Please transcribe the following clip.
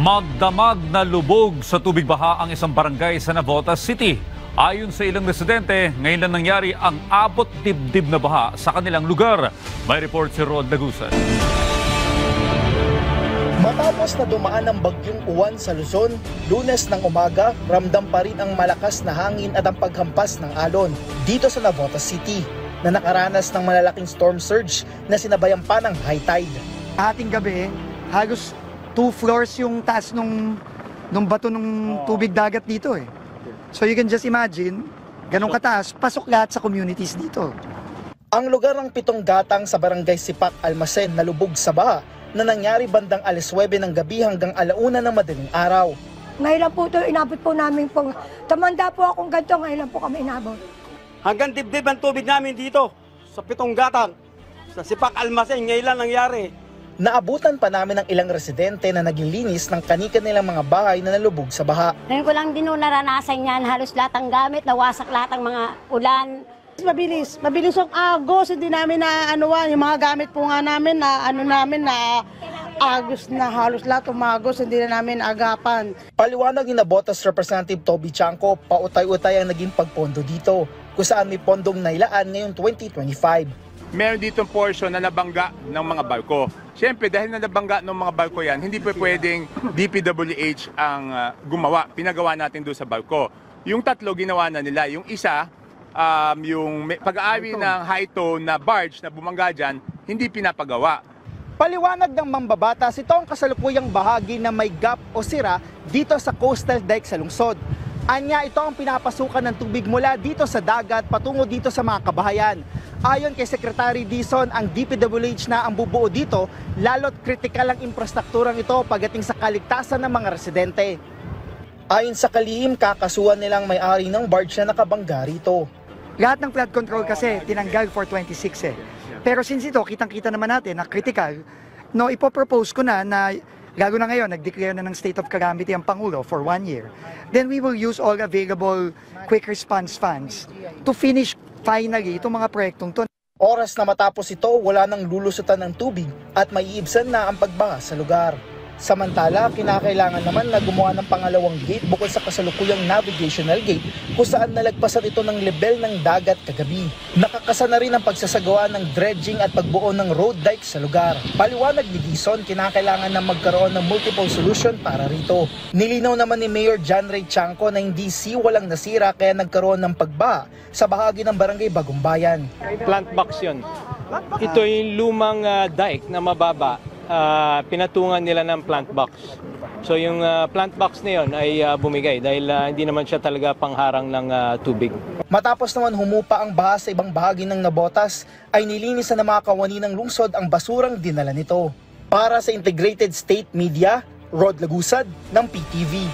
Magdamag na lubog sa tubig baha ang isang barangay sa Navotas City. Ayon sa ilang residente, ngayon lang nangyari ang abot dibdib na baha sa kanilang lugar. May report si Rod Lagusan. Matapos na dumaan ang bagyong Uwan sa Luzon, Lunes ng umaga, ramdam pa rin ang malakas na hangin at ang paghampas ng alon dito sa Navotas City na nakaranas ng malalaking storm surge na sinabayan pa ng high tide. Ating gabi, halos 2 floors yung taas nung bato ng tubig dagat dito eh. So you can just imagine, ganun kataas, pasok lahat sa communities dito. Ang lugar ng Pitong Gatang sa barangay Sipak, Almacen na lubog sa baha na nangyari bandang 9 ng gabi hanggang 1 ng madaling araw. Ngayon lang po ito, inabot po namin po. Tamanda po akong ganito, ngayon lang po kami inabot. Hanggang dibdib ang tubig namin dito sa Pitong Gatang, sa Sipak, Almacen, ngayon lang nangyari. Naabutan pa namin ang ilang residente na naglilinis ng kani-kanilang mga bahay na nalubog sa baha. Ngayon ko lang din naranasan yan, halos lahat ng gamit, nawasak lahat ng mga ulan. Mabilis ang agos, hindi namin na yung mga gamit po nga namin na agos na halos lahat umagos, hindi na namin agapan. Paliwanag ni Navotas Representative Toby Chanco, pautay-utay ang naging pagpondo dito, kung saan may pondong nailaan ngayong 2025. Meron dito portion na nabangga ng mga barko. Siyempre, dahil na nabangga ng mga barko yan, hindi pa pwedeng DPWH ang gumawa. Pinagawa natin doon sa barko. Yung 3 ginawa na nila. Yung isa, yung pag-aari ng high tone na barge na bumangga dyan, hindi pinapagawa. Paliwanag ng mambabatas, ito ang kasalukuyang bahagi na may gap o sira dito sa coastal dike sa lungsod. Anya, ito ang pinapasukan ng tubig mula dito sa dagat patungo dito sa mga kabahayan. Ayon kay Secretary Dizon, ang DPWH na ang bubuo dito, lalo't kritikal ang infrastrukturang ito pagdating sa kaligtasan ng mga residente. Ayon sa kalihim, kakasuhan nilang may-ari ng barge na nakabangga rito. Lahat ng flood control kasi tinanggal for 26 eh. Pero since ito, kitang-kita naman natin na critical, no, ipopropose ko na lalo na ngayon, nag-declare na ng state of calamity ang Pangulo for 1 year. Then we will use all available quick response funds to finish finally itong mga proyektong to. Oras na matapos ito, wala nang lulusutan ng tubig at maiibsan na ang pagbaha sa lugar. Samantala, kinakailangan naman na gumawa ng pangalawang gate bukod sa kasalukuyang navigational gate kung saan nalagpasan ito ng level ng dagat kagabi. Nakakasa na rin ang pagsasagawa ng dredging at pagbuo ng road dike sa lugar. Paliwanag ni Dizon, kinakailangan na magkaroon ng multiple solution para rito. Nilinaw naman ni Mayor John Ray Chanco na hindi walang nasira kaya nagkaroon ng pagbaha sa bahagi ng barangay Bagong Bayan. Plant box yun. Ito yung lumang dike na mababa. Pinatungan nila ng plant box. So yung plant box na yun ay bumigay dahil hindi naman siya talaga pangharang ng tubig. Matapos naman humupa ang baha sa ibang bahagi ng Navotas, ay nilinisan ng mga kawani ng lungsod ang basurang dinala nito. Para sa Integrated State Media, Rod Lagusad ng PTV.